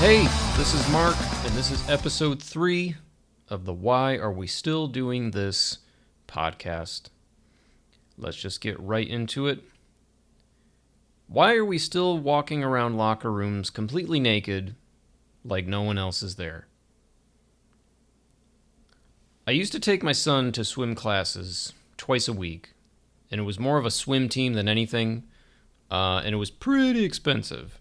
Hey, this is Mark, and this is episode 3 of the Why Are We Still Doing This podcast. Let's just get right into it. Why are we still walking around locker rooms completely naked, like no one else is there? I used to take my son to swim classes twice a week, and it was more of a swim team than anything, and it was pretty expensive.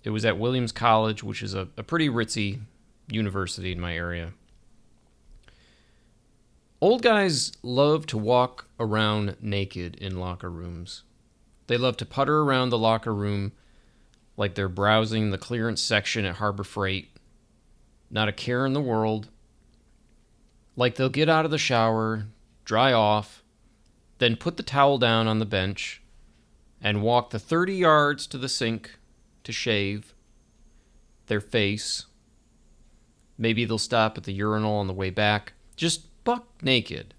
It was at Williams College, which is a pretty ritzy university in my area. Old guys love to walk around naked in locker rooms. They love to putter around the locker room like they're browsing the clearance section at Harbor Freight. Not a care in the world. Like they'll get out of the shower, dry off, then put the towel down on the bench, and walk the 30 yards to the sink to shave their face. Maybe they'll stop at the urinal on the way back, just buck naked.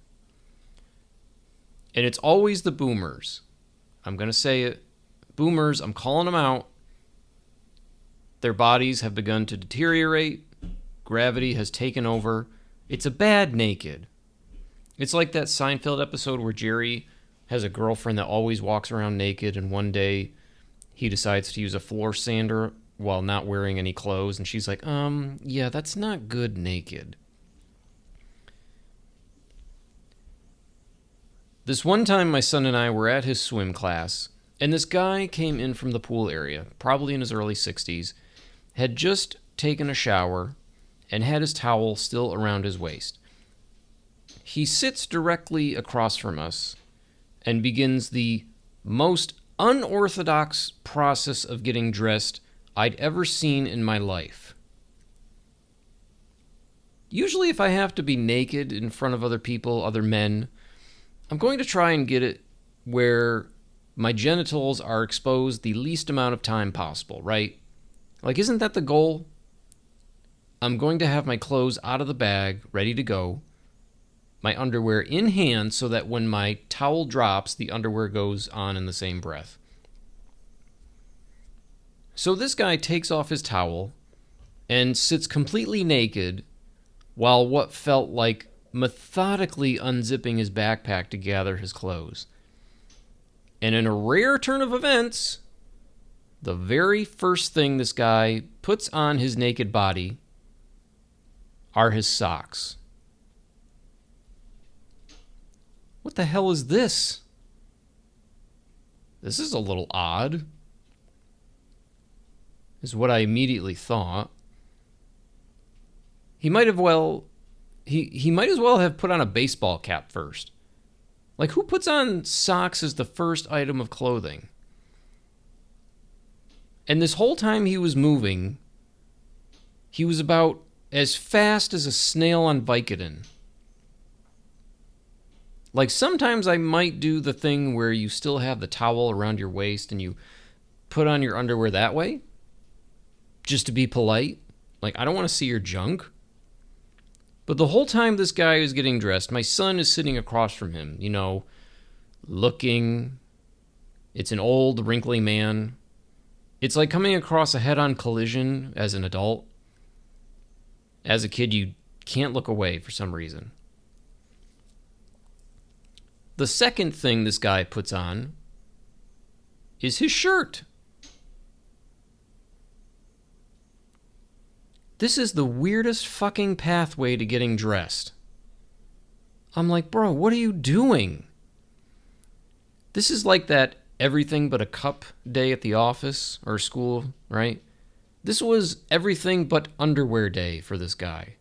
And it's always the boomers. I'm going to say it. Boomers, I'm calling them out. Their bodies have begun to deteriorate. Gravity has taken over. It's a bad naked. It's like that Seinfeld episode where Jerry has a girlfriend that always walks around naked, and one day he decides to use a floor sander while not wearing any clothes, and she's like, yeah, that's not good naked. This one time my son and I were at his swim class, and this guy came in from the pool area, probably in his early 60s, had just taken a shower, and had his towel still around his waist. He sits directly across from us and begins the most unorthodox process of getting dressed I'd ever seen in my life. Usually if I have to be naked in front of other people, other men, I'm going to try and get it where my genitals are exposed the least amount of time possible, right? Like, isn't that the goal? I'm going to have my clothes out of the bag, ready to go, my underwear in hand so that when my towel drops, the underwear goes on in the same breath. So this guy takes off his towel and sits completely naked while what felt like methodically unzipping his backpack to gather his clothes. And in a rare turn of events, the very first thing this guy puts on his naked body are his socks. What the hell is this? This is a little odd, is what I immediately thought. He might as well have put on a baseball cap first. Like, who puts on socks as the first item of clothing? And this whole time he was moving, he was about as fast as a snail on Vicodin. Like, sometimes I might do the thing where you still have the towel around your waist and you put on your underwear that way, just to be polite. Like, I don't want to see your junk. But the whole time this guy is getting dressed, my son is sitting across from him, looking. It's an old, wrinkly man. It's like coming across a head-on collision as an adult. As a kid, you can't look away for some reason. The second thing this guy puts on is his shirt. This is the weirdest fucking pathway to getting dressed. I'm like, bro, what are you doing? This is like that everything but a cup day at the office or school, right? This was everything but underwear day for this guy.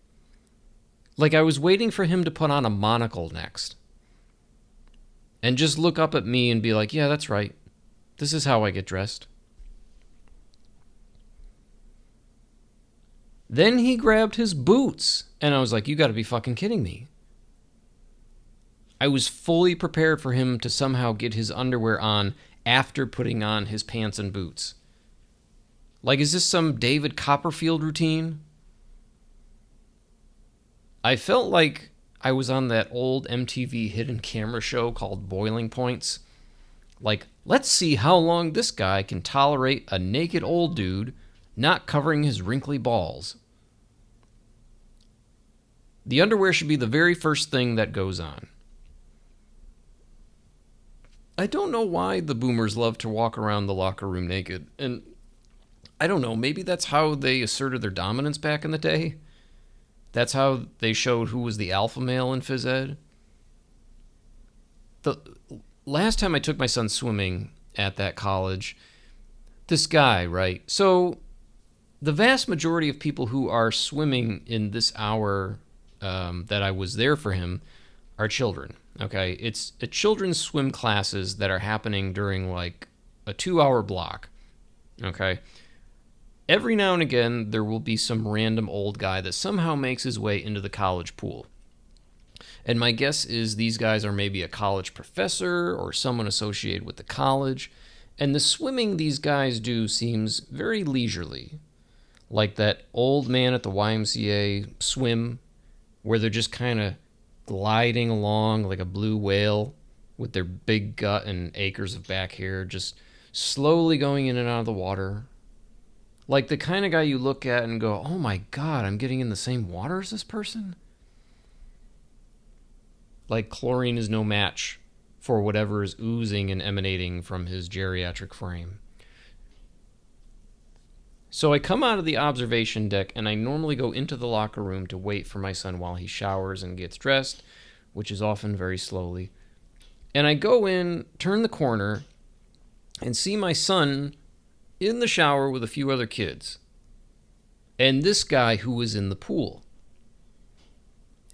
Like, I was waiting for him to put on a monocle next. And just look up at me and be like, yeah, that's right. This is how I get dressed. Then he grabbed his boots, and I was like, you gotta be fucking kidding me. I was fully prepared for him to somehow get his underwear on after putting on his pants and boots. Like, is this some David Copperfield routine? I felt like I was on that old MTV hidden camera show called Boiling Points. Like, let's see how long this guy can tolerate a naked old dude not covering his wrinkly balls. The underwear should be the very first thing that goes on. I don't know why the boomers love to walk around the locker room naked. And I don't know, maybe that's how they asserted their dominance back in the day. That's how they showed who was the alpha male in phys ed. The last time I took my son swimming at that college, this guy, right? So the vast majority of people who are swimming in this hour that I was there for him are children. Okay, it's a children's swim classes that are happening during like a 2-hour block. Okay, every now and again there will be some random old guy that somehow makes his way into the college pool. And my guess is these guys are maybe a college professor or someone associated with the college. And the swimming these guys do seems very leisurely. Like that old man at the YMCA swim where they're just kind of gliding along like a blue whale with their big gut and acres of back hair, just slowly going in and out of the water. Like the kind of guy you look at and go, oh my God, I'm getting in the same water as this person? Like chlorine is no match for whatever is oozing and emanating from his geriatric frame. So I come out of the observation deck and I normally go into the locker room to wait for my son while he showers and gets dressed, which is often very slowly. And I go in, turn the corner, and see my son in the shower with a few other kids. And this guy who was in the pool.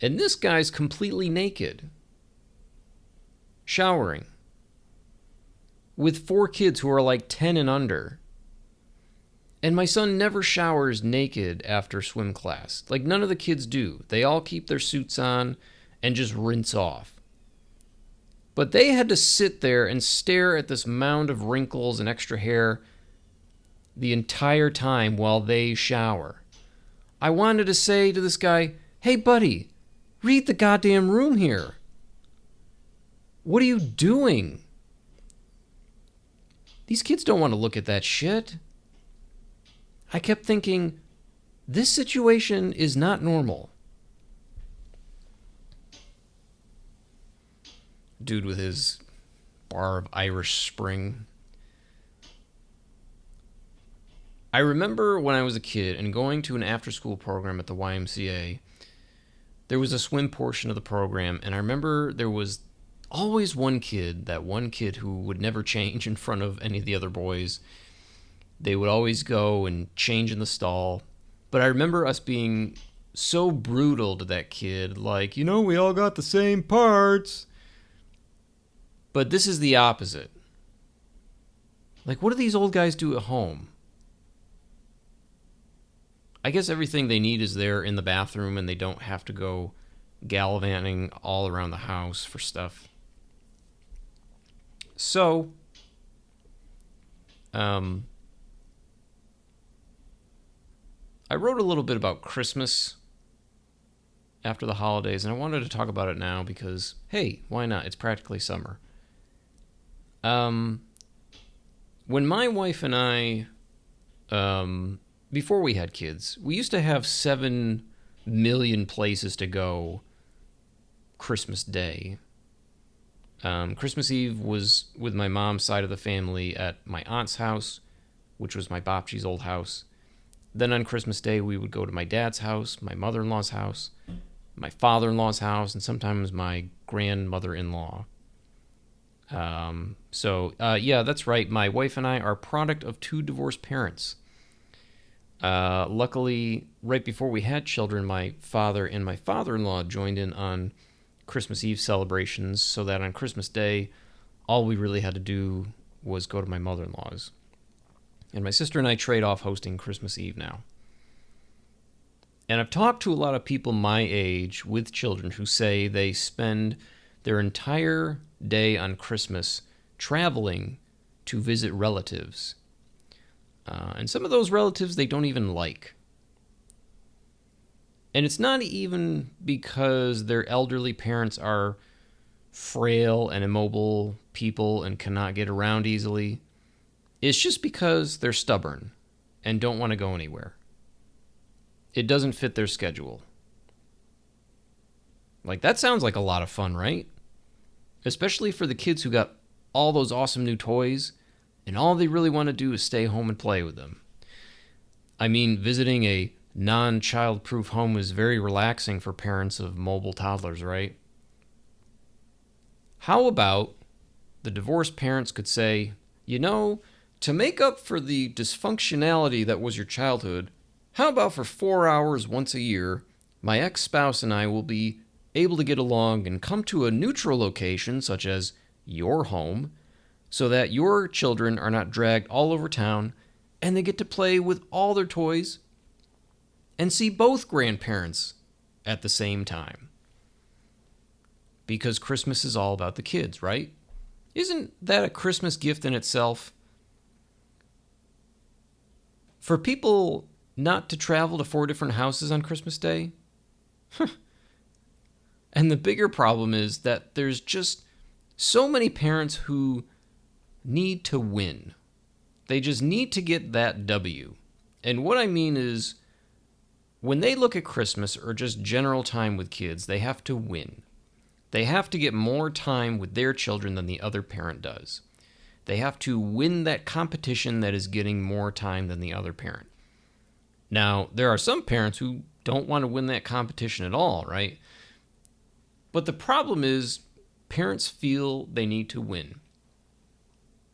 And this guy's completely naked, showering, with 4 kids who are like 10 and under. And my son never showers naked after swim class. Like, none of the kids do. They all keep their suits on and just rinse off. But they had to sit there and stare at this mound of wrinkles and extra hair the entire time while they shower. I wanted to say to this guy, hey, buddy, read the goddamn room here. What are you doing? These kids don't want to look at that shit. I kept thinking, this situation is not normal. Dude with his bar of Irish Spring. I remember when I was a kid and going to an after-school program at the YMCA, there was a swim portion of the program, and I remember there was always one kid who would never change in front of any of the other boys. They would always go and change in the stall. But I remember us being so brutal to that kid, like, we all got the same parts. But this is the opposite. Like, what do these old guys do at home? I guess everything they need is there in the bathroom and they don't have to go gallivanting all around the house for stuff. So, I wrote a little bit about Christmas after the holidays, and I wanted to talk about it now because, hey, why not? It's practically summer. When my wife and I, before we had kids, we used to have 7 million places to go Christmas Day. Christmas Eve was with my mom's side of the family at my aunt's house, which was my Bopchi's old house. Then on Christmas Day, we would go to my dad's house, my mother-in-law's house, my father-in-law's house, and sometimes my grandmother-in-law. Yeah, that's right. My wife and I are a product of 2 divorced parents. Luckily, right before we had children, my father and my father-in-law joined in on Christmas Eve celebrations so that on Christmas Day, all we really had to do was go to my mother-in-law's. And my sister and I trade off hosting Christmas Eve now. And I've talked to a lot of people my age with children who say they spend their entire day on Christmas traveling to visit relatives. And some of those relatives they don't even like. And it's not even because their elderly parents are frail and immobile people and cannot get around easily. It's just because they're stubborn. and don't want to go anywhere. It doesn't fit their schedule. Like, that sounds like a lot of fun, right? Especially for the kids who got all those awesome new toys, and all they really want to do is stay home and play with them. I mean, visiting a non-child-proof home is very relaxing for parents of mobile toddlers, right? How about the divorced parents could say, to make up for the dysfunctionality that was your childhood, how about for 4 hours once a year, my ex-spouse and I will be able to get along and come to a neutral location, such as your home, so that your children are not dragged all over town and they get to play with all their toys and see both grandparents at the same time. Because Christmas is all about the kids, right? Isn't that a Christmas gift in itself? For people not to travel to 4 different houses on Christmas Day? And the bigger problem is that there's just so many parents who need to win. They just need to get that W. And what I mean is, when they look at Christmas or just general time with kids, they have to win. They have to get more time with their children than the other parent does. They have to win that competition that is getting more time than the other parent. Now, there are some parents who don't want to win that competition at all, right? But the problem is, parents feel they need to win.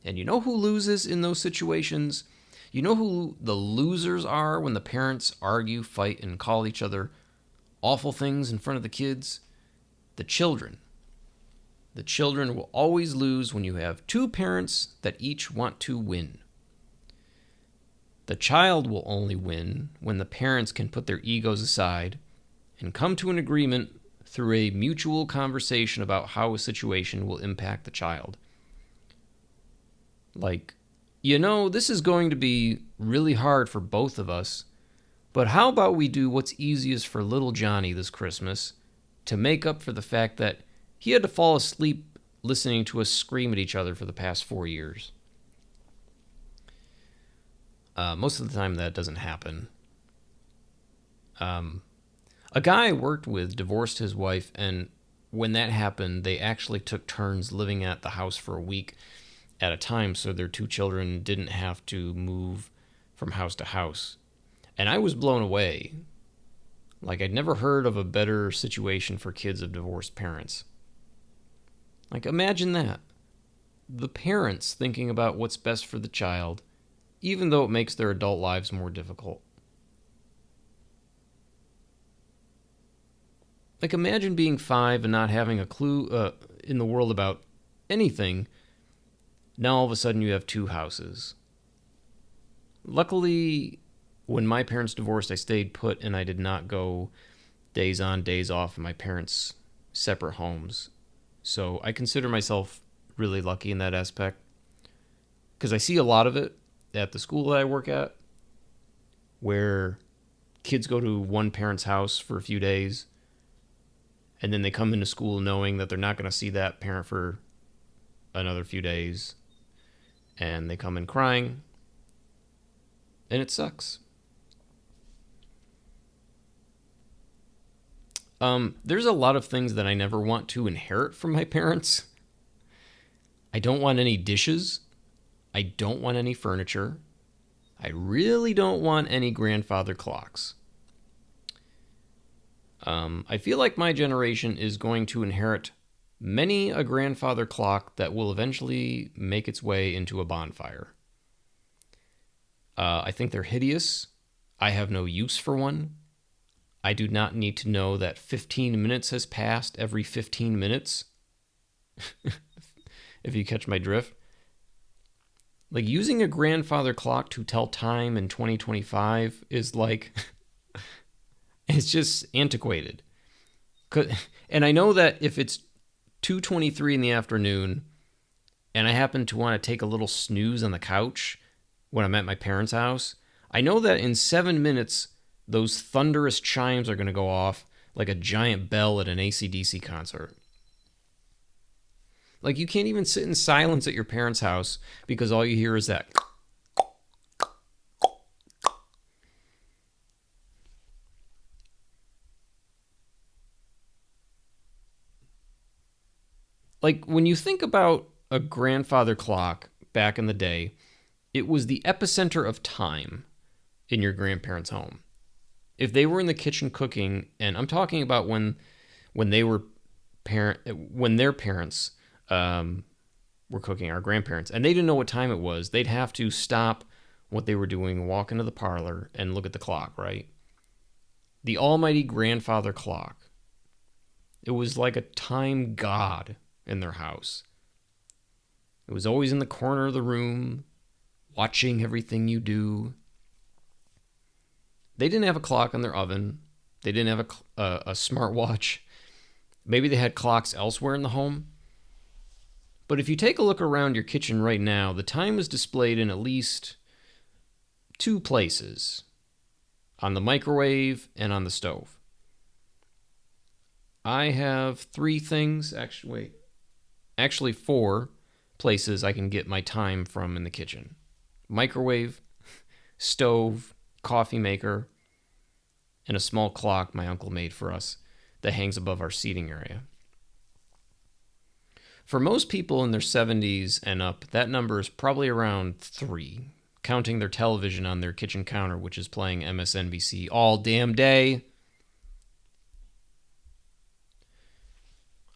And you know who loses in those situations? You know who the losers are when the parents argue, fight, and call each other awful things in front of the kids? The children. The children will always lose when you have 2 parents that each want to win. The child will only win when the parents can put their egos aside and come to an agreement through a mutual conversation about how a situation will impact the child. Like, this is going to be really hard for both of us, but how about we do what's easiest for little Johnny this Christmas to make up for the fact that he had to fall asleep listening to us scream at each other for the past 4 years? Most of the time that doesn't happen. A guy I worked with divorced his wife, and when that happened, they actually took turns living at the house for a week at a time so their 2 children didn't have to move from house to house. And I was blown away. Like, I'd never heard of a better situation for kids of divorced parents. Like, imagine that. The parents thinking about what's best for the child, even though it makes their adult lives more difficult. Like, imagine being 5 and not having a clue in the world about anything. Now all of a sudden you have 2 houses. Luckily, when my parents divorced, I stayed put and I did not go days on, days off in my parents' separate homes. So I consider myself really lucky in that aspect, because I see a lot of it at the school that I work at, where kids go to one parent's house for a few days, and then they come into school knowing that they're not going to see that parent for another few days, and they come in crying, and it sucks. There's a lot of things that I never want to inherit from my parents. I don't want any dishes. I don't want any furniture. I really don't want any grandfather clocks. I feel like my generation is going to inherit many a grandfather clock that will eventually make its way into a bonfire. I think they're hideous. I have no use for one. I do not need to know that 15 minutes has passed every 15 minutes. If you catch my drift. Like, using a grandfather clock to tell time in 2025 is like, it's just antiquated. And I know that if it's 2:23 in the afternoon and I happen to want to take a little snooze on the couch when I'm at my parents' house, I know that in 7 minutes, those thunderous chimes are going to go off like a giant bell at an AC/DC concert. Like, you can't even sit in silence at your parents' house because all you hear is that. Like when you think about a grandfather clock back in the day, it was the epicenter of time in your grandparents' home. If they were in the kitchen cooking, and I'm talking about when they were when their parents were cooking, our grandparents, and they didn't know what time it was, they'd have to stop what they were doing, walk into the parlor, and look at the clock, right? The almighty grandfather clock. It was like a time god in their house. It was always in the corner of the room, watching everything you do. They didn't have a clock in their oven. They didn't have a smartwatch. Maybe they had clocks elsewhere in the home. But if you take a look around your kitchen right now, the time is displayed in at least two places. On the microwave and on the stove. I have three things, actually four places I can get my time from in the kitchen. Microwave, stove, coffee maker, and a small clock my uncle made for us that hangs above our seating area. For most people in their 70s and up, that number is probably around 3, counting their television on their kitchen counter, which is playing MSNBC all damn day.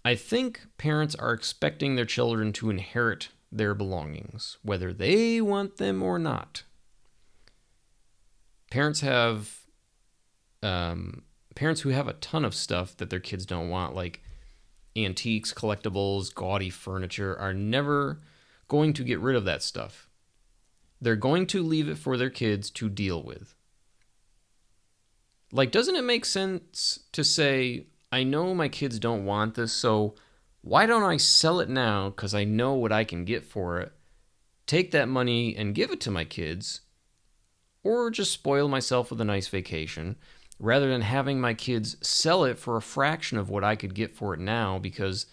I think parents are expecting their children to inherit their belongings, whether they want them or not. Parents who have a ton of stuff that their kids don't want, like antiques, collectibles, gaudy furniture, are never going to get rid of that stuff. They're going to leave it for their kids to deal with. Like, doesn't it make sense to say, I know my kids don't want this, so why don't I sell it now because I know what I can get for it, take that money and give it to my kids, or just spoil myself with a nice vacation, rather than having my kids sell it for a fraction of what I could get for it now because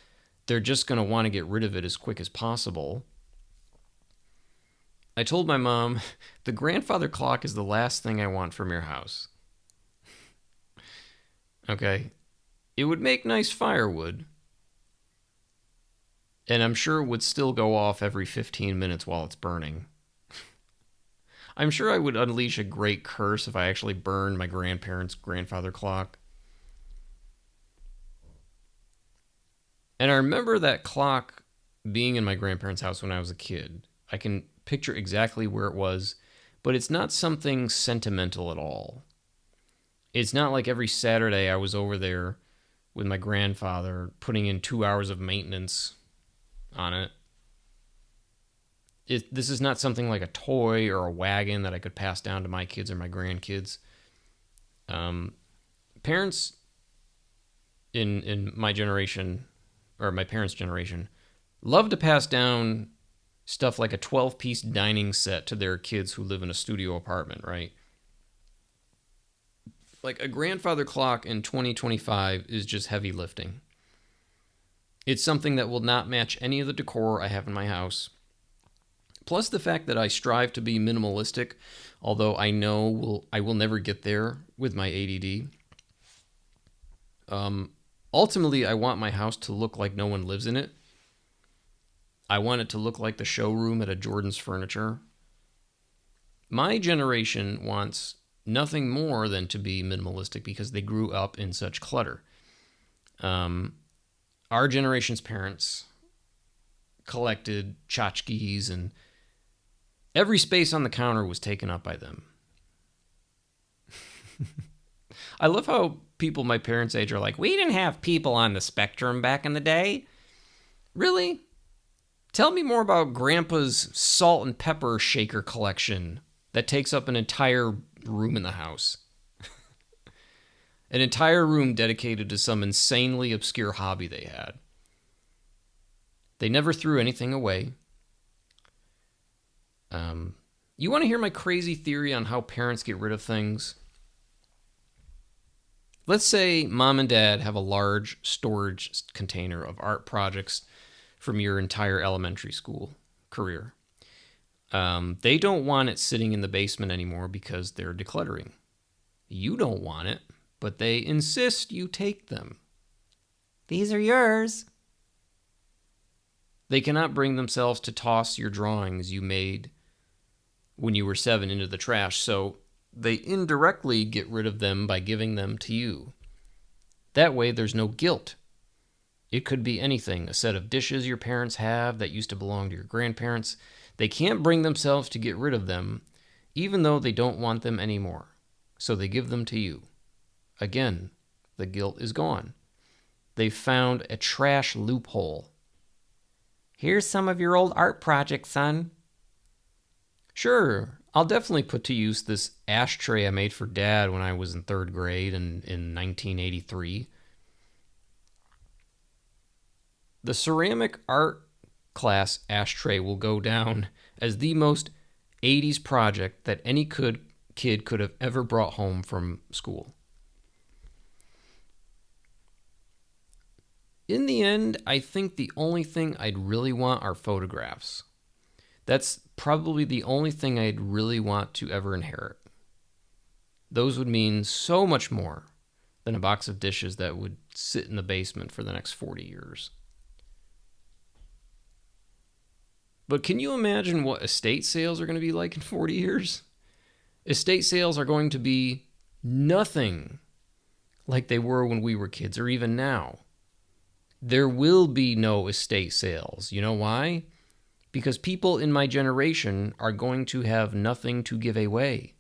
they're just going to want to get rid of it as quick as possible. I told my mom, the grandfather clock is the last thing I want from your house. Okay. It would make nice firewood. And I'm sure it would still go off every 15 minutes while it's burning. I'm sure I would unleash a great curse if I actually burned my grandparents' grandfather clock. And I remember that clock being in my grandparents' house when I was a kid. I can picture exactly where it was, but it's not something sentimental at all. It's not like every Saturday I was over there with my grandfather putting in 2 hours of maintenance on it. This is not something like a toy or a wagon that I could pass down to my kids or my grandkids. Parents in my generation, or my parents' generation, love to pass down stuff like a 12-piece dining set to their kids who live in a studio apartment, right? Like a grandfather clock in 2025 is just heavy lifting. It's something that will not match any of the decor I have in my house. Plus the fact that I strive to be minimalistic, although I know I will never get there with my ADD. Ultimately, I want my house to look like no one lives in it. I want it to look like the showroom at a Jordan's Furniture. My generation wants nothing more than to be minimalistic because they grew up in such clutter. Our generation's parents collected tchotchkes, and every space on the counter was taken up by them. I love how people my parents' age are like, we didn't have people on the spectrum back in the day. Really? Tell me more about Grandpa's salt and pepper shaker collection that takes up an entire room in the house. An entire room dedicated to some insanely obscure hobby they had. They never threw anything away. You want to hear my crazy theory on how parents get rid of things? Let's say mom and dad have a large storage container of art projects from your entire elementary school career. They don't want it sitting in the basement anymore because they're decluttering. You don't want it, but they insist you take them. These are yours. They cannot bring themselves to toss your drawings you made when you were 7 into the trash, so they indirectly get rid of them by giving them to you. That way, there's no guilt. It could be anything, a set of dishes your parents have that used to belong to your grandparents. They can't bring themselves to get rid of them, even though they don't want them anymore. So they give them to you. Again, the guilt is gone. They found a trash loophole. Here's some of your old art projects, son. Sure, I'll definitely put to use this ashtray I made for Dad when I was in 3rd grade in 1983. The ceramic art class ashtray will go down as the most 80s project that any kid could have ever brought home from school. In the end, I think the only thing I'd really want are photographs. That's probably the only thing I'd really want to ever inherit. Those would mean so much more than a box of dishes that would sit in the basement for the next 40 years. But can you imagine what estate sales are going to be like in 40 years? Estate sales are going to be nothing like they were when we were kids, or even now. There will be no estate sales. You know why? Because people in my generation are going to have nothing to give away,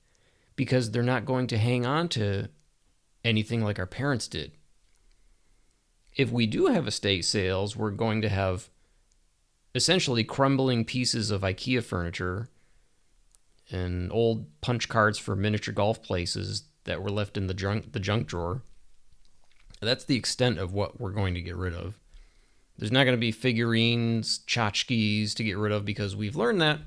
because they're not going to hang on to anything like our parents did. If we do have estate sales, we're going to have essentially crumbling pieces of IKEA furniture and old punch cards for miniature golf places that were left in the junk drawer. That's the extent of what we're going to get rid of. There's not going to be figurines, tchotchkes to get rid of, because we've learned that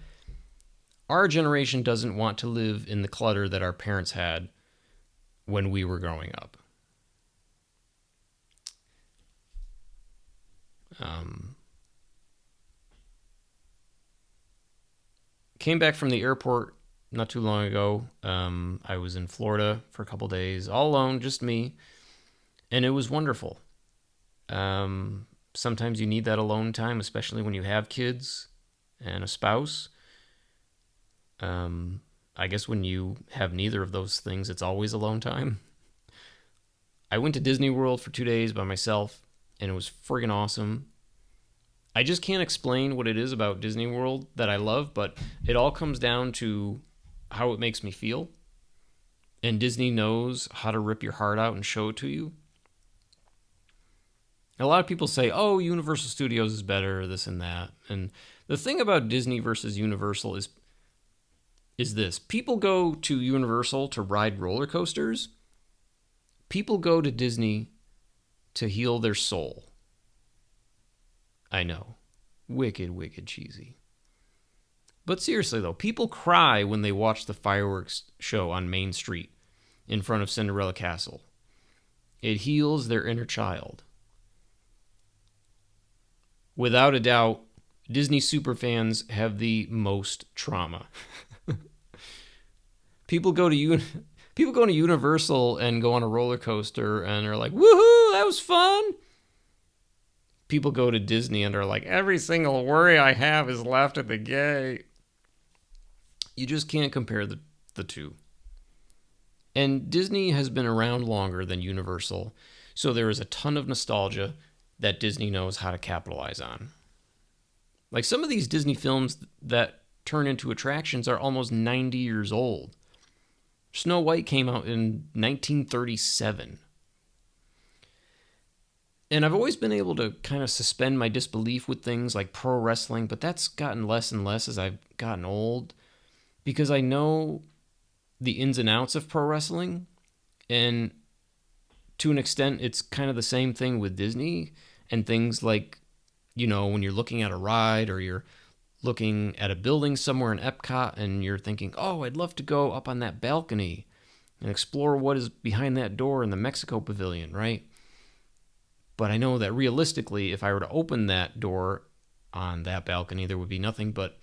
our generation doesn't want to live in the clutter that our parents had when we were growing up. Came back from the airport not too long ago. I was in Florida for a couple days, all alone, just me, and it was wonderful. Sometimes you need that alone time, especially when you have kids and a spouse. I guess when you have neither of those things, it's always alone time. I went to Disney World for 2 days by myself, and it was friggin' awesome. I just can't explain what it is about Disney World that I love, but it all comes down to how it makes me feel. And Disney knows how to rip your heart out and show it to you. A lot of people say, oh, Universal Studios is better, this and that. And the thing about Disney versus Universal is this. People go to Universal to ride roller coasters. People go to Disney to heal their soul. I know. Wicked, wicked cheesy. But seriously, though, people cry when they watch the fireworks show on Main Street in front of Cinderella Castle. It heals their inner child. Without a doubt, Disney superfans have the most trauma. People go to Universal and go on a roller coaster and are like, woohoo, that was fun. People go to Disney and are like, every single worry I have is left at the gate. You just can't compare the two. And Disney has been around longer than Universal, so there is a ton of nostalgia that Disney knows how to capitalize on. Like some of these Disney films that turn into attractions are almost 90 years old. Snow White came out in 1937. And I've always been able to kind of suspend my disbelief with things like pro wrestling, but that's gotten less and less as I've gotten old, because I know the ins and outs of pro wrestling, and to an extent, it's kind of the same thing with Disney and things like, you know, when you're looking at a ride or you're looking at a building somewhere in Epcot and you're thinking, oh, I'd love to go up on that balcony and explore what is behind that door in the Mexico Pavilion, right? But I know that realistically, if I were to open that door on that balcony, there would be nothing but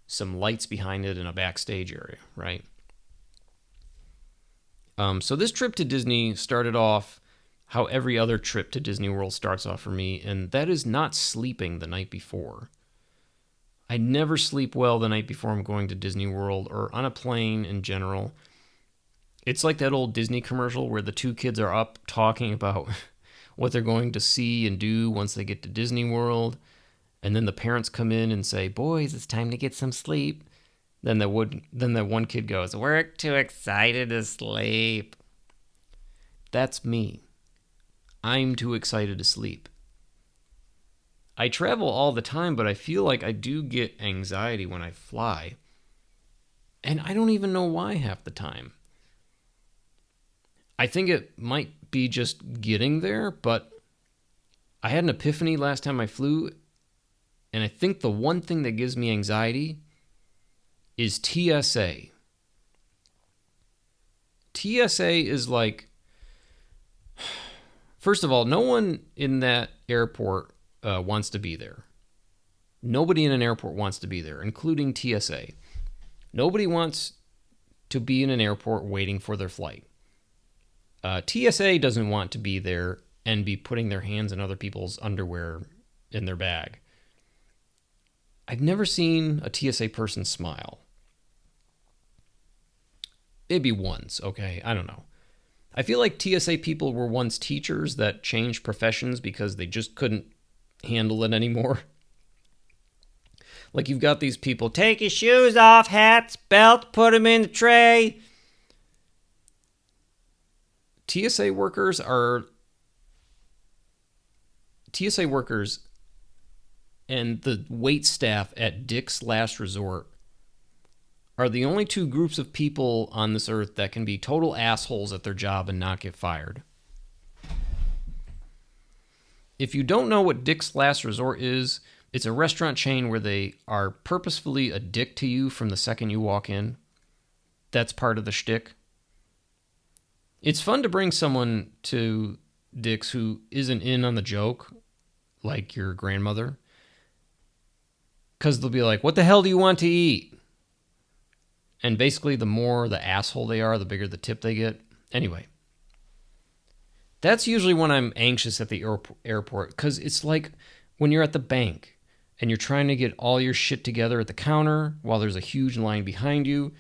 some lights behind it and a backstage area, right? So this trip to Disney started off how every other trip to Disney World starts off for me, and that is not sleeping the night before. I never sleep well the night before I'm going to Disney World or on a plane in general. It's like that old Disney commercial where the two kids are up talking about what they're going to see and do once they get to Disney World, and then the parents come in and say, "Boys, it's time to get some sleep." Then that one kid goes, "We're too excited to sleep." That's me. I'm too excited to sleep. I travel all the time, but I feel like I do get anxiety when I fly. And I don't even know why half the time. I think it might be just getting there, but I had an epiphany last time I flew, and I think the one thing that gives me anxiety is TSA. TSA is like, first of all, no one in that airport wants to be there. Nobody in an airport wants to be there, including TSA. Nobody wants to be in an airport waiting for their flight. TSA doesn't want to be there and be putting their hands in other people's underwear in their bag. I've never seen a TSA person smile. Maybe once, okay? I don't know. I feel like TSA people were once teachers that changed professions because they just couldn't handle it anymore. Like, you've got these people, take your shoes off, hats, belt, put them in the tray. TSA workers and the wait staff at Dick's Last Resort are the only two groups of people on this earth that can be total assholes at their job and not get fired. If you don't know what Dick's Last Resort is, it's a restaurant chain where they are purposefully a dick to you from the second you walk in. That's part of the shtick. It's fun to bring someone to Dick's who isn't in on the joke, like your grandmother, because they'll be like, "What the hell do you want to eat?" And basically, the more the asshole they are, the bigger the tip they get. Anyway, that's usually when I'm anxious at the airport, because it's like when you're at the bank and you're trying to get all your shit together at the counter while there's a huge line behind you,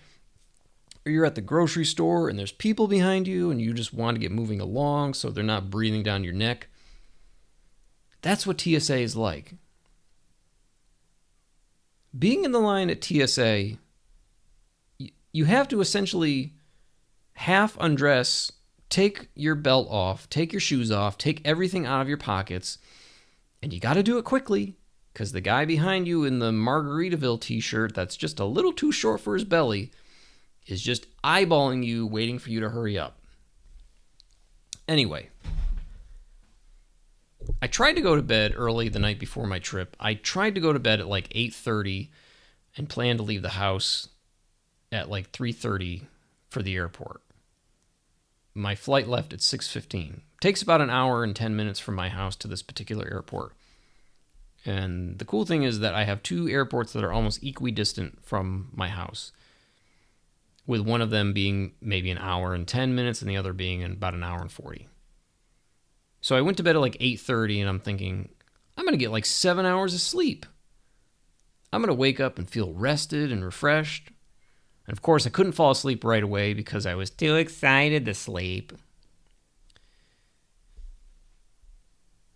or you're at the grocery store and there's people behind you and you just want to get moving along so they're not breathing down your neck. That's what TSA is like. Being in the line at TSA, you have to essentially half undress, take your belt off, take your shoes off, take everything out of your pockets, and you got to do it quickly because the guy behind you in the Margaritaville t-shirt that's just a little too short for his belly is just eyeballing you, waiting for you to hurry up. Anyway, I tried to go to bed early the night before my trip. I tried to go to bed at like 8:30 and planned to leave the house at like 3:30 for the airport. My flight left at 6:15. Takes about an hour and 10 minutes from my house to this particular airport. And the cool thing is that I have two airports that are almost equidistant from my house, with one of them being maybe an hour and 10 minutes and the other being in about an hour and 40. So I went to bed at like 8:30 and I'm thinking, I'm going to get like 7 hours of sleep. I'm going to wake up and feel rested and refreshed. And of course, I couldn't fall asleep right away because I was too excited to sleep.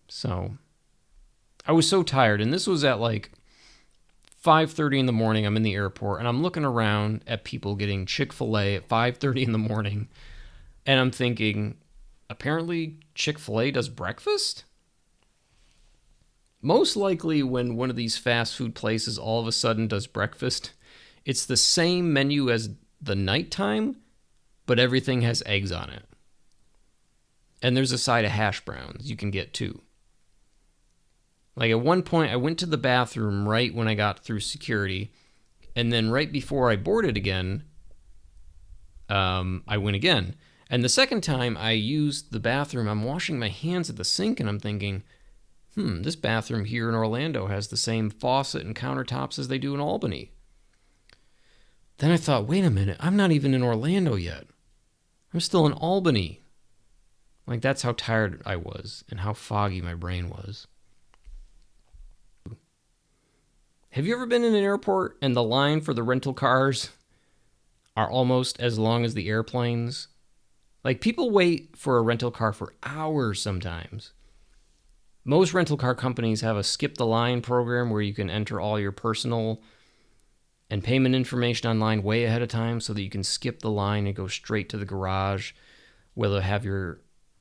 So I was so tired, and this was at like 5:30 in the morning. I'm in the airport, and I'm looking around at people getting Chick-fil-A at 5:30 in the morning, and I'm thinking, apparently Chick-fil-A does breakfast? Most likely when one of these fast food places all of a sudden does breakfast, it's the same menu as the nighttime, but everything has eggs on it. And there's a side of hash browns you can get too. Like at one point, I went to the bathroom right when I got through security, and then right before I boarded again, I went again. And the second time I used the bathroom, I'm washing my hands at the sink, and I'm thinking, this bathroom here in Orlando has the same faucet and countertops as they do in Albany. Then I thought, wait a minute, I'm not even in Orlando yet. I'm still in Albany. Like, that's how tired I was and how foggy my brain was. Have you ever been in an airport and the line for the rental cars are almost as long as the airplanes? Like, people wait for a rental car for hours sometimes. Most rental car companies have a skip the line program where you can enter all your personal and payment information online way ahead of time so that you can skip the line and go straight to the garage where they'll have your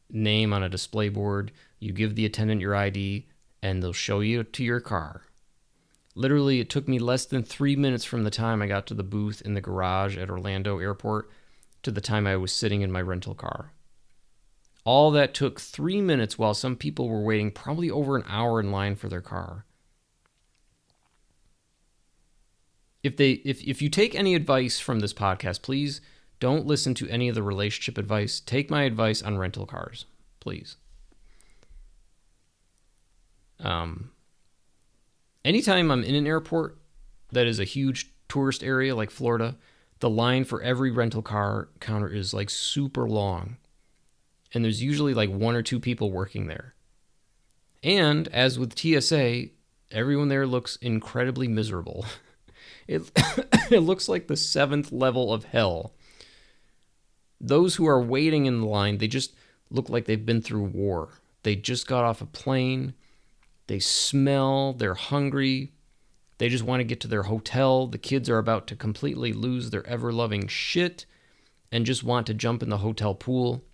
name on a display board. You give the attendant your ID and they'll show you to your car. Literally, it took me less than 3 minutes from the time I got to the booth in the garage at Orlando Airport to the time I was sitting in my rental car. All that took 3 minutes while some people were waiting probably over an hour in line for their car. If you take any advice from this podcast, please don't listen to any of the relationship advice. Take my advice on rental cars, please. Anytime I'm in an airport that is a huge tourist area like Florida, the line for every rental car counter is like super long. And there's usually like one or two people working there. And as with TSA, everyone there looks incredibly miserable. It looks like the 7th level of hell. Those who are waiting in the line, they just look like they've been through war. They just got off a plane. They smell, they're hungry, they just want to get to their hotel. The kids are about to completely lose their ever-loving shit and just want to jump in the hotel pool.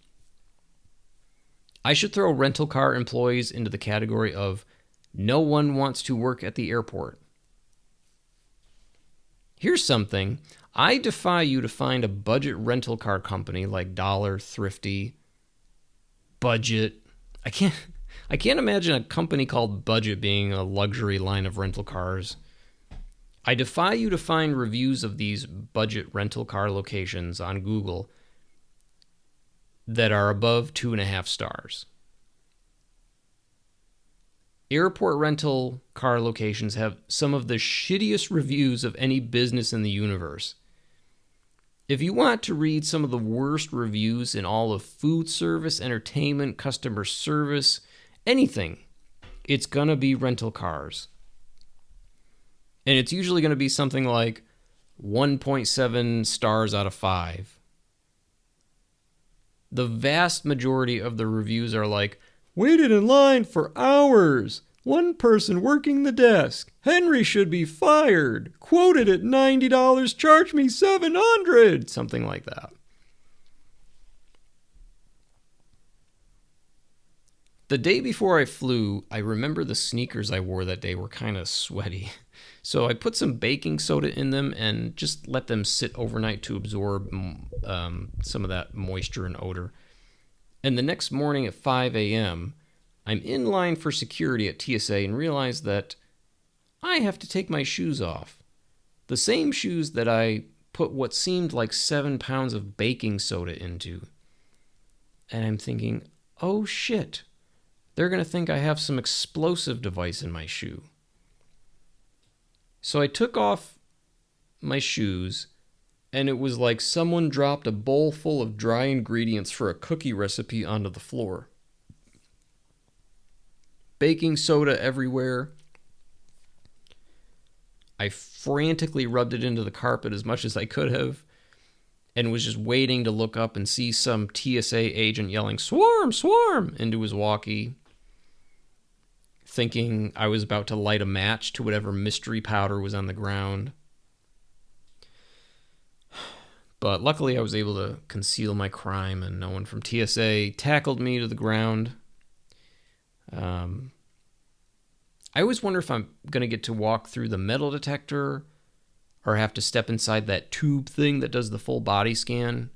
I should throw rental car employees into the category of no one wants to work at the airport. Here's something. I defy you to find a budget rental car company like Dollar, Thrifty, Budget. I can't imagine a company called Budget being a luxury line of rental cars. I defy you to find reviews of these budget rental car locations on Google that are above 2.5 stars. Airport rental car locations have some of the shittiest reviews of any business in the universe. If you want to read some of the worst reviews in all of food service, entertainment, customer service, anything, it's going to be rental cars. And it's usually going to be something like 1.7 stars out of 5. The vast majority of the reviews are like, waited in line for hours. One person working the desk. Henry should be fired. Quoted at $90, charge me $700. Something like that. The day before I flew, I remember the sneakers I wore that day were kind of sweaty. So I put some baking soda in them and just let them sit overnight to absorb some of that moisture and odor. And the next morning at 5 a.m., I'm in line for security at TSA and realize that I have to take my shoes off. The same shoes that I put what seemed like 7 pounds of baking soda into. And I'm thinking, oh shit, they're going to think I have some explosive device in my shoe. So I took off my shoes, and it was like someone dropped a bowl full of dry ingredients for a cookie recipe onto the floor. Baking soda everywhere. I frantically rubbed it into the carpet as much as I could have and was just waiting to look up and see some TSA agent yelling, "Swarm, swarm," into his walkie, thinking I was about to light a match to whatever mystery powder was on the ground. But luckily I was able to conceal my crime and no one from TSA tackled me to the ground. I always wonder if I'm going to get to walk through the metal detector or have to step inside that tube thing that does the full body scan.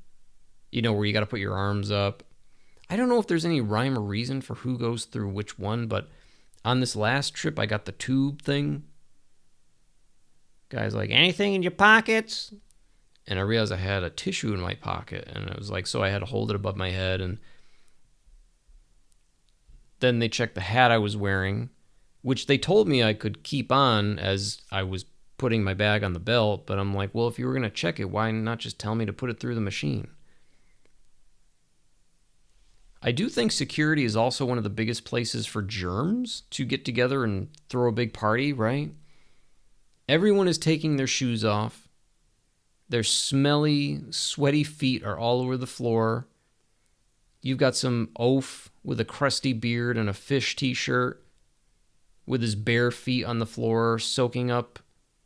You know, where you got to put your arms up. I don't know if there's any rhyme or reason for who goes through which one, but on this last trip, I got the tube thing. Guy's like, anything in your pockets? And I realized I had a tissue in my pocket. And I was like, so I had to hold it above my head. And then they checked the hat I was wearing, which they told me I could keep on as I was putting my bag on the belt. But I'm like, well, if you were going to check it, why not just tell me to put it through the machine? I do think security is also one of the biggest places for germs to get together and throw a big party, right? Everyone is taking their shoes off. Their smelly, sweaty feet are all over the floor. You've got some oaf with a crusty beard and a fish t-shirt with his bare feet on the floor, soaking up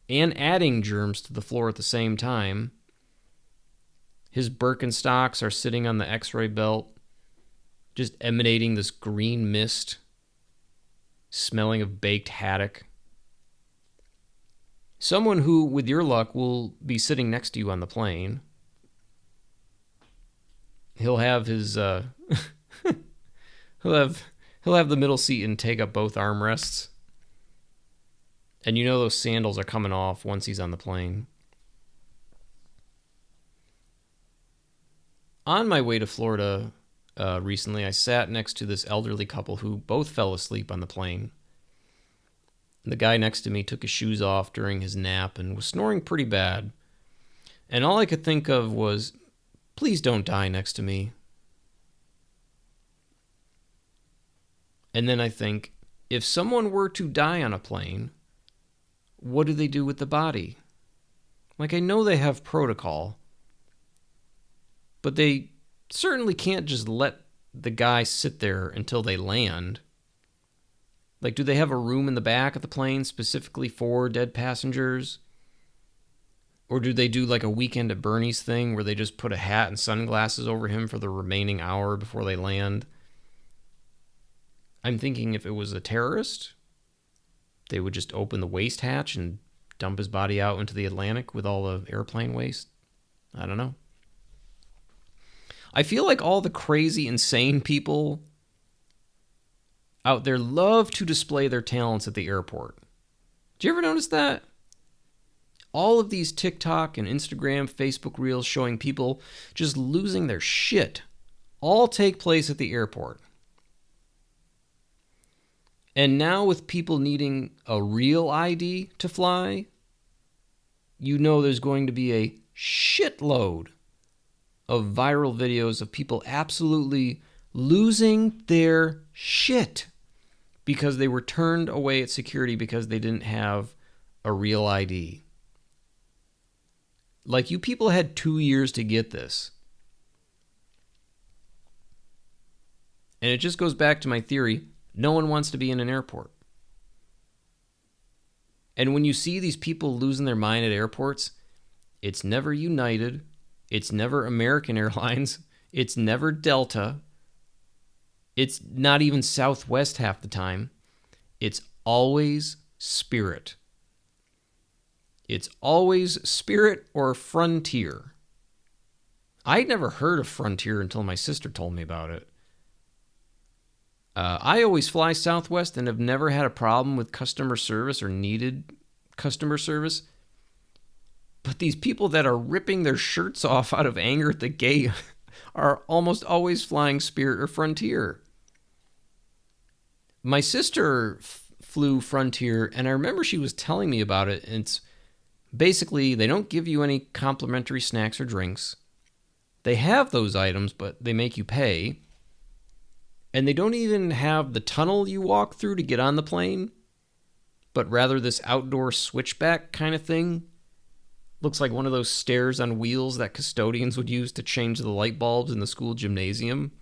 and adding germs to the floor at the same time. His Birkenstocks are sitting on the x-ray belt, just emanating this green mist, smelling of baked haddock. Someone who, with your luck, will be sitting next to you on the plane. He'll have his he'll have the middle seat and take up both armrests. And you know those sandals are coming off once he's on the plane. On my way to Florida recently, I sat next to this elderly couple who both fell asleep on the plane. The guy next to me took his shoes off during his nap and was snoring pretty bad. And all I could think of was, please don't die next to me. And then I think, if someone were to die on a plane, what do they do with the body? Like, I know they have protocol, but they certainly can't just let the guy sit there until they land. Like, do they have a room in the back of the plane specifically for dead passengers? Or do they do like a Weekend at Bernie's thing where they just put a hat and sunglasses over him for the remaining hour before they land? I'm thinking if it was a terrorist, they would just open the waste hatch and dump his body out into the Atlantic with all the airplane waste. I don't know. I feel like all the crazy, insane people out there love to display their talents at the airport. Do you ever notice that? All of these TikTok and Instagram, Facebook reels showing people just losing their shit all take place at the airport. And now with people needing a real ID to fly, you know there's going to be a shitload of viral videos of people absolutely losing their shit because they were turned away at security because they didn't have a real ID. Like, you people had 2 years to get this. And it just goes back to my theory, no one wants to be in an airport. And when you see these people losing their mind at airports, it's never United, it's never American Airlines, it's never Delta, it's not even Southwest half the time. It's always Spirit. It's always Spirit or Frontier. I'd never heard of Frontier until my sister told me about it. I always fly Southwest and have never had a problem with customer service or needed customer service. But these people that are ripping their shirts off out of anger at the gate are almost always flying Spirit or Frontier. My sister flew Frontier, and I remember she was telling me about it. And it's basically, they don't give you any complimentary snacks or drinks. They have those items, but they make you pay. And they don't even have the tunnel you walk through to get on the plane, but rather this outdoor switchback kind of thing. Looks like one of those stairs on wheels that custodians would use to change the light bulbs in the school gymnasium.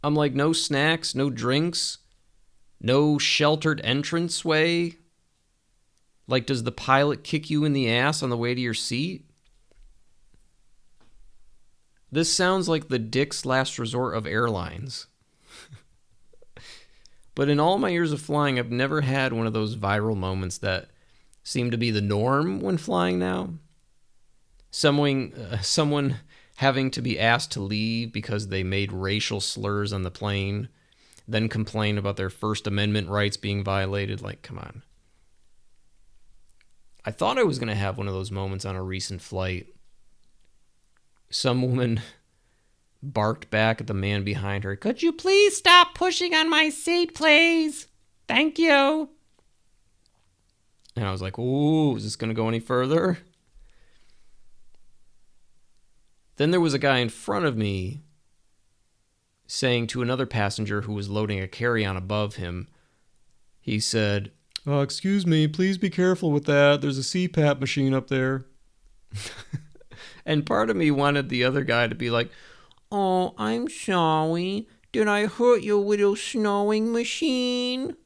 I'm like, no snacks, no drinks, no sheltered entranceway. Like, does the pilot kick you in the ass on the way to your seat? This sounds like the Dick's Last Resort of airlines. But in all my years of flying, I've never had one of those viral moments that seem to be the norm when flying now. Someone having to be asked to leave because they made racial slurs on the plane, then complain about their First Amendment rights being violated. Like, come on. I thought I was going to have one of those moments on a recent flight. Some woman barked back at the man behind her, "Could you please stop pushing on my seat, please? Thank you." And I was like, ooh, is this going to go any further? Then there was a guy in front of me saying to another passenger who was loading a carry-on above him, he said, "Excuse me, please be careful with that. There's a CPAP machine up there." And part of me wanted the other guy to be like, "Oh, I'm sorry. Did I hurt your little snowing machine?"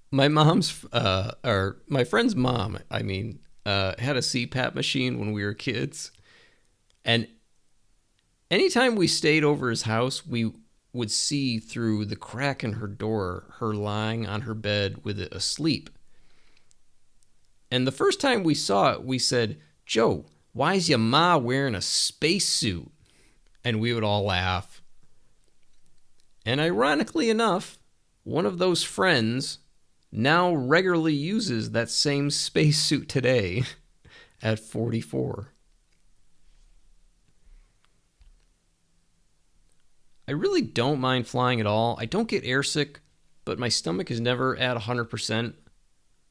My mom's, or my friend's mom, had a CPAP machine when we were kids. And anytime we stayed over his house, we would see through the crack in her door her lying on her bed with it asleep. And the first time we saw it, we said, "Joe, why is your ma wearing a spacesuit?" And we would all laugh. And ironically enough, one of those friends now regularly uses that same spacesuit today at 44. I really don't mind flying at all. I don't get airsick, but my stomach is never at 100%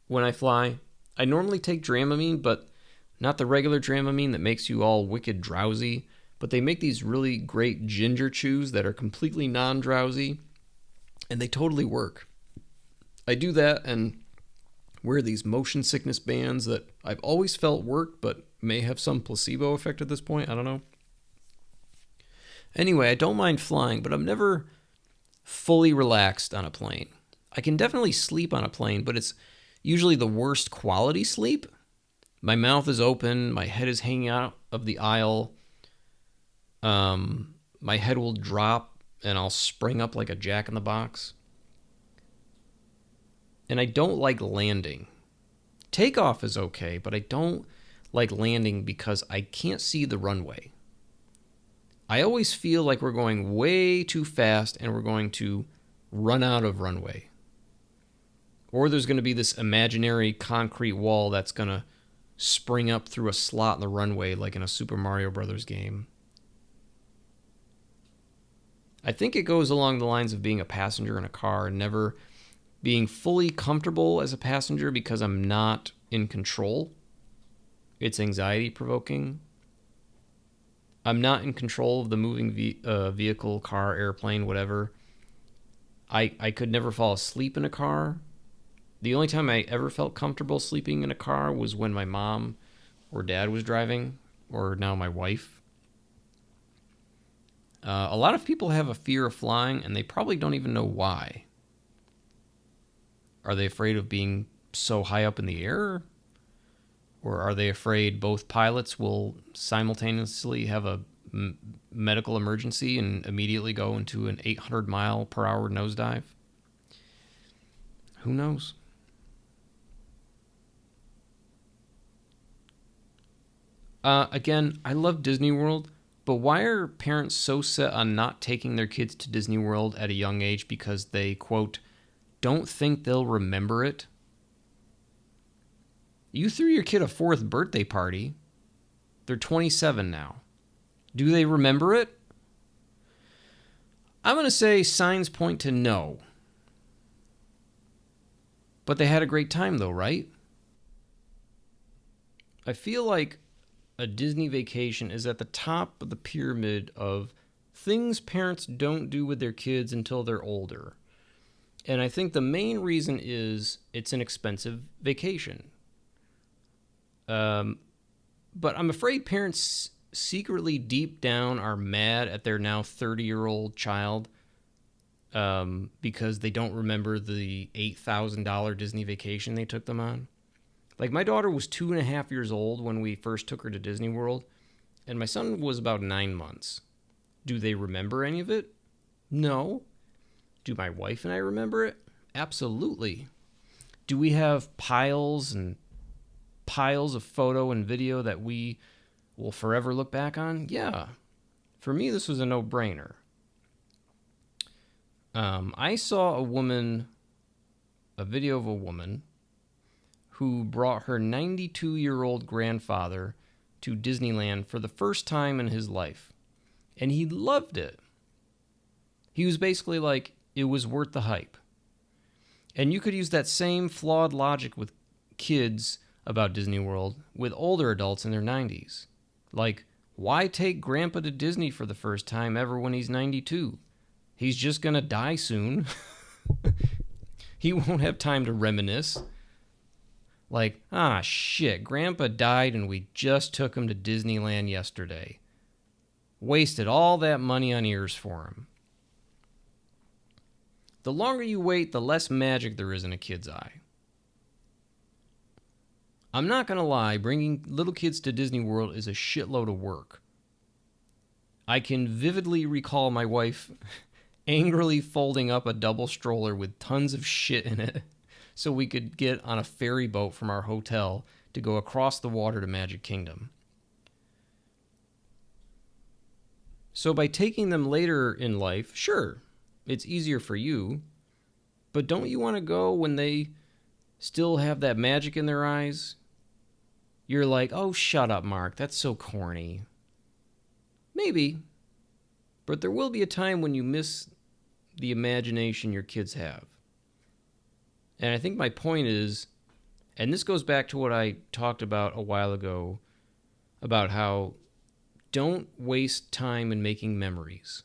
when I fly. I normally take Dramamine, but not the regular Dramamine that makes you all wicked drowsy. But they make these really great ginger chews that are completely non-drowsy, and they totally work. I do that and wear these motion sickness bands that I've always felt work, but may have some placebo effect at this point. I don't know. Anyway, I don't mind flying, but I'm never fully relaxed on a plane. I can definitely sleep on a plane, but it's usually the worst quality sleep. My mouth is open, my head is hanging out of the aisle. My head will drop and I'll spring up like a jack in the box. And I don't like landing. Takeoff is okay, but I don't like landing because I can't see the runway. I always feel like we're going way too fast and we're going to run out of runway. Or there's going to be this imaginary concrete wall that's going to spring up through a slot in the runway like in a Super Mario Brothers game. I think it goes along the lines of being a passenger in a car and never being fully comfortable as a passenger because I'm not in control. It's anxiety provoking. I'm not in control of the moving vehicle, car, airplane, whatever. I could never fall asleep in a car. The only time I ever felt comfortable sleeping in a car was when my mom or dad was driving, or now my wife. A lot of people have a fear of flying, and they probably don't even know why. Are they afraid of being so high up in the air? Or are they afraid both pilots will simultaneously have a medical emergency and immediately go into an 800 mile per hour nosedive? Who knows? Again, I love Disney World, but why are parents so set on not taking their kids to Disney World at a young age because they, quote, don't think they'll remember it? You threw your kid a 4th birthday party. They're 27 now. Do they remember it? I'm going to say signs point to no. But they had a great time though, right? I feel like a Disney vacation is at the top of the pyramid of things parents don't do with their kids until they're older. And I think the main reason is it's an expensive vacation. But I'm afraid parents secretly deep down are mad at their now 30-year-old child because they don't remember the $8,000 Disney vacation they took them on. Like, my daughter was 2.5 years old when we first took her to Disney World, and my son was about 9 months. Do they remember any of it? No. Do my wife and I remember it? Absolutely. Do we have piles and piles of photo and video that we will forever look back on? Yeah. For me, this was a no-brainer. I saw a video of a woman who brought her 92-year-old grandfather to Disneyland for the first time in his life. And he loved it. He was basically like, it was worth the hype. And you could use that same flawed logic with kids about Disney World with older adults in their 90s. Like, why take Grandpa to Disney for the first time ever when he's 92? He's just gonna die soon. He won't have time to reminisce. Like, shit, Grandpa died and we just took him to Disneyland yesterday. Wasted all that money on ears for him. The longer you wait, the less magic there is in a kid's eye. I'm not going to lie, bringing little kids to Disney World is a shitload of work. I can vividly recall my wife angrily folding up a double stroller with tons of shit in it so we could get on a ferry boat from our hotel to go across the water to Magic Kingdom. So by taking them later in life, sure, it's easier for you, but don't you want to go when they still have that magic in their eyes? You're like, oh, shut up, Mark, that's so corny. Maybe, but there will be a time when you miss the imagination your kids have. And I think my point is, and this goes back to what I talked about a while ago, about how don't waste time in making memories.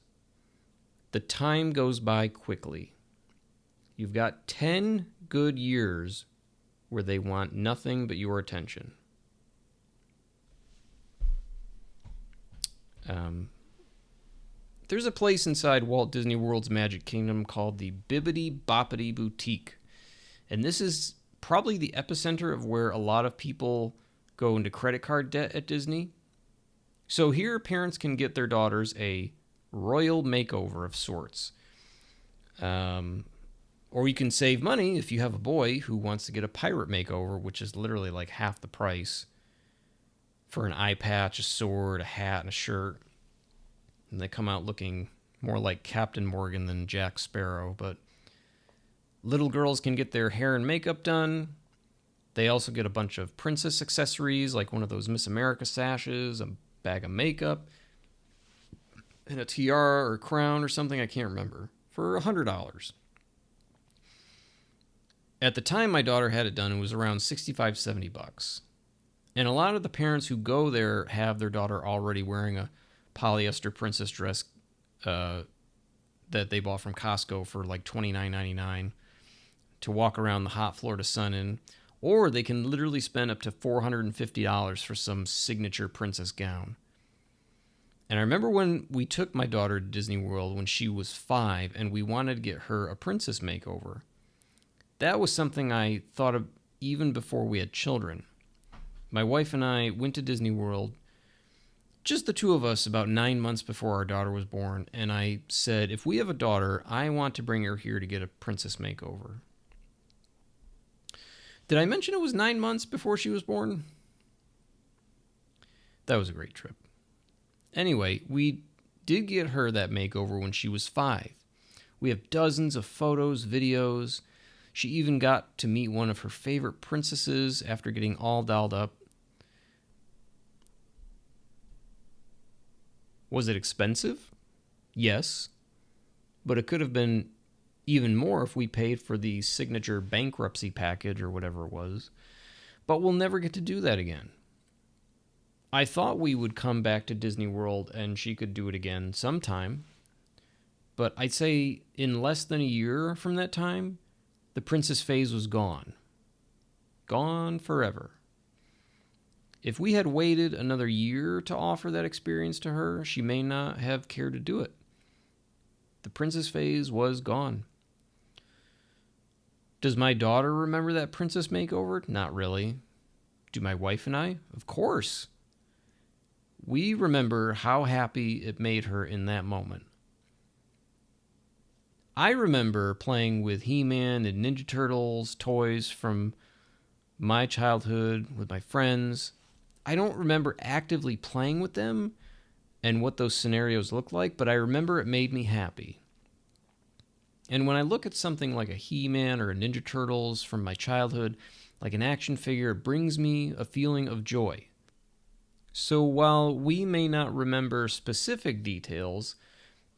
The time goes by quickly. You've got 10 good years where they want nothing but your attention. There's a place inside Walt Disney World's Magic Kingdom called the Bibbidi Boppity Boutique. And this is probably the epicenter of where a lot of people go into credit card debt at Disney. So here, parents can get their daughters a royal makeover of sorts. Or you can save money if you have a boy who wants to get a pirate makeover, which is literally like half the price for an eye patch, a sword, a hat, and a shirt. And they come out looking more like Captain Morgan than Jack Sparrow. But little girls can get their hair and makeup done. They also get a bunch of princess accessories, like one of those Miss America sashes, a bag of makeup, and a tiara or crown or something, I can't remember, for $100. At the time my daughter had it done, it was around $65-$70. And a lot of the parents who go there have their daughter already wearing a polyester princess dress that they bought from Costco for like $29.99 to walk around the hot Florida sun in. Or they can literally spend up to $450 for some signature princess gown. And I remember when we took my daughter to Disney World when she was 5 and we wanted to get her a princess makeover. That was something I thought of even before we had children. My wife and I went to Disney World, just the two of us, about 9 months before our daughter was born, and I said, if we have a daughter, I want to bring her here to get a princess makeover. Did I mention it was 9 months before she was born? That was a great trip. Anyway, we did get her that makeover when she was 5. We have dozens of photos, videos. She even got to meet one of her favorite princesses after getting all dolled up. Was it expensive? Yes. But it could have been even more if we paid for the signature bankruptcy package or whatever it was. But we'll never get to do that again. I thought we would come back to Disney World and she could do it again sometime. But I'd say in less than a year from that time, the princess phase was gone. Gone forever. If we had waited another year to offer that experience to her, she may not have cared to do it. The princess phase was gone. Does my daughter remember that princess makeover? Not really. Do my wife and I? Of course. We remember how happy it made her in that moment. I remember playing with He-Man and Ninja Turtles toys from my childhood with my friends. I don't remember actively playing with them and what those scenarios looked like, but I remember it made me happy. And when I look at something like a He-Man or a Ninja Turtles from my childhood, like an action figure, it brings me a feeling of joy. So while we may not remember specific details,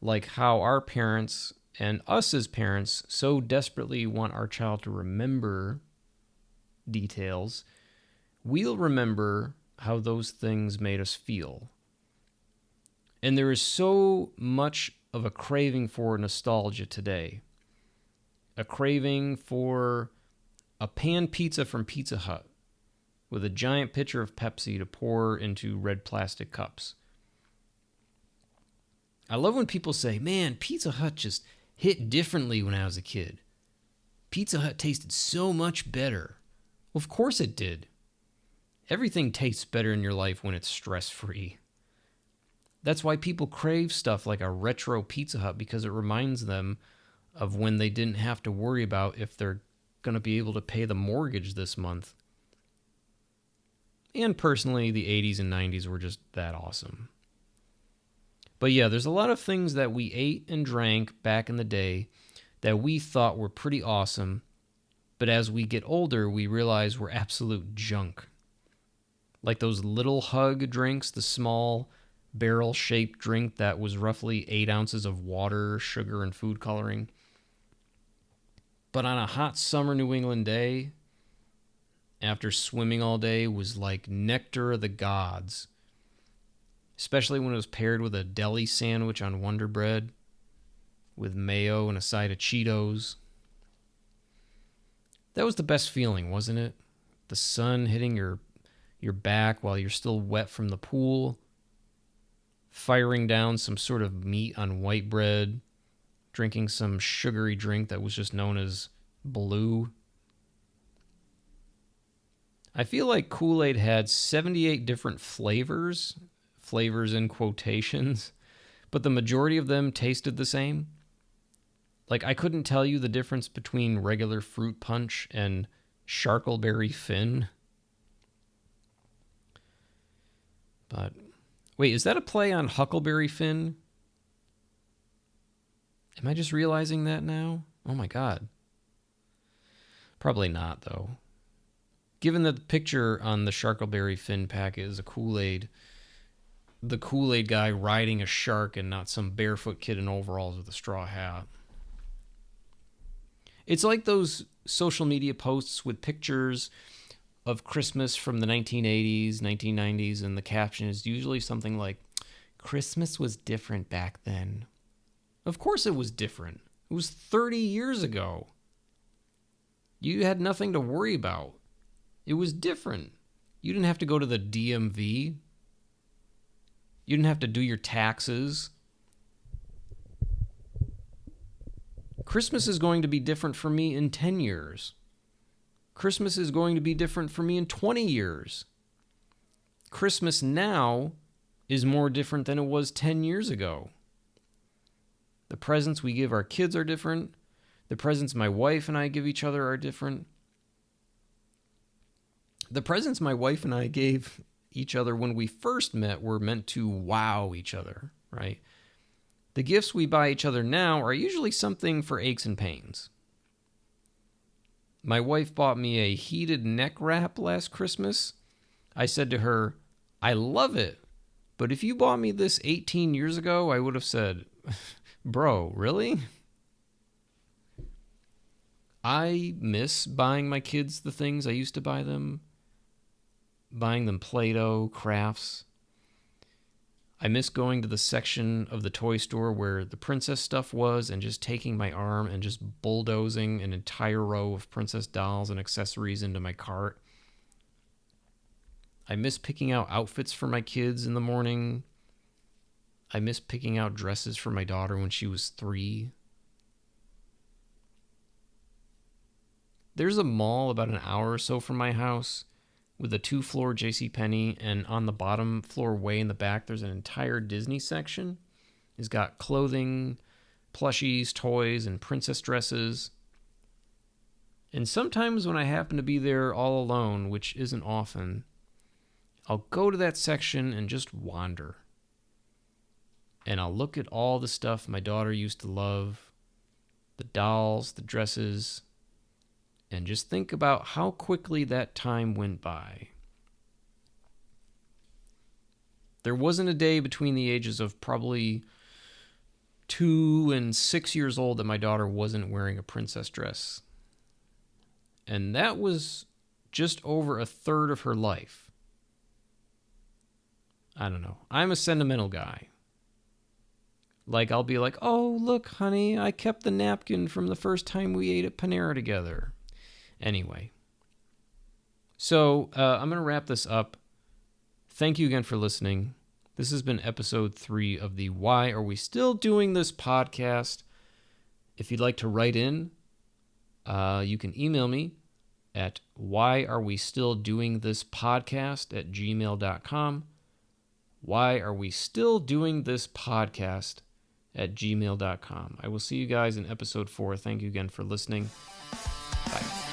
like how our parents and us as parents so desperately want our child to remember details, we'll remember how those things made us feel. And there is so much of a craving for nostalgia today. A craving for a pan pizza from Pizza Hut with a giant pitcher of Pepsi to pour into red plastic cups. I love when people say, man, Pizza Hut just hit differently when I was a kid. Pizza Hut tasted so much better. Well, of course it did. Everything tastes better in your life when it's stress-free. That's why people crave stuff like a retro Pizza Hut, because it reminds them of when they didn't have to worry about if they're going to be able to pay the mortgage this month. And personally, the 80s and 90s were just that awesome. But yeah, there's a lot of things that we ate and drank back in the day that we thought were pretty awesome, but as we get older, we realize we're absolute junk. Like those little hug drinks, the small barrel-shaped drink that was roughly 8 ounces of water, sugar, and food coloring. But on a hot summer New England day, after swimming all day, was like nectar of the gods. Especially when it was paired with a deli sandwich on Wonder Bread, with mayo and a side of Cheetos. That was the best feeling, wasn't it? The sun hitting your back while you're still wet from the pool, firing down some sort of meat on white bread, drinking some sugary drink that was just known as Blue. I feel like Kool-Aid had 78 different flavors in quotations, but the majority of them tasted the same. Like, I couldn't tell you the difference between regular fruit punch and Sharkleberry Finn. But, wait, is that a play on Huckleberry Finn? Am I just realizing that now? Oh my god. Probably not, though. Given that the picture on the Sharkleberry Finn packet is a Kool-Aid, the Kool-Aid guy riding a shark and not some barefoot kid in overalls with a straw hat. It's like those social media posts with pictures of Christmas from the 1980s, 1990s, and the caption is usually something like, Christmas was different back then. Of course it was different. It was 30 years ago. You had nothing to worry about. It was different. You didn't have to go to the DMV. You didn't have to do your taxes. Christmas is going to be different for me in 10 years. Christmas is going to be different for me in 20 years. Christmas now is more different than it was 10 years ago. The presents we give our kids are different. The presents my wife and I give each other are different. The presents my wife and I gave each other when we first met were meant to wow each other, right? The gifts we buy each other now are usually something for aches and pains. My wife bought me a heated neck wrap last Christmas. I said to her, I love it, but if you bought me this 18 years ago, I would have said, bro, really? I miss buying my kids the things I used to buy them. Buying them Play-Doh, crafts. I miss going to the section of the toy store where the princess stuff was and just taking my arm and just bulldozing an entire row of princess dolls and accessories into my cart. I miss picking out outfits for my kids in the morning. I miss picking out dresses for my daughter when she was 3. There's a mall about an hour or so from my house with a 2-floor JCPenney, and on the bottom floor way in the back, there's an entire Disney section. It's got clothing, plushies, toys, and princess dresses. And sometimes when I happen to be there all alone, which isn't often, I'll go to that section and just wander. And I'll look at all the stuff my daughter used to love, the dolls, the dresses, and just think about how quickly that time went by. There wasn't a day between the ages of probably 2 and 6 years old that my daughter wasn't wearing a princess dress. And that was just over a third of her life. I don't know. I'm a sentimental guy. Like, I'll be like, oh, look, honey, I kept the napkin from the first time we ate at Panera together. Anyway. So, I'm going to wrap this up. Thank you again for listening. This has been episode 3 of the Why Are We Still Doing This podcast. If you'd like to write in, you can email me at whyarewestilldoingthispodcast@gmail.com. whyarewestilldoingthispodcast@gmail.com. I will see you guys in episode 4. Thank you again for listening. Bye.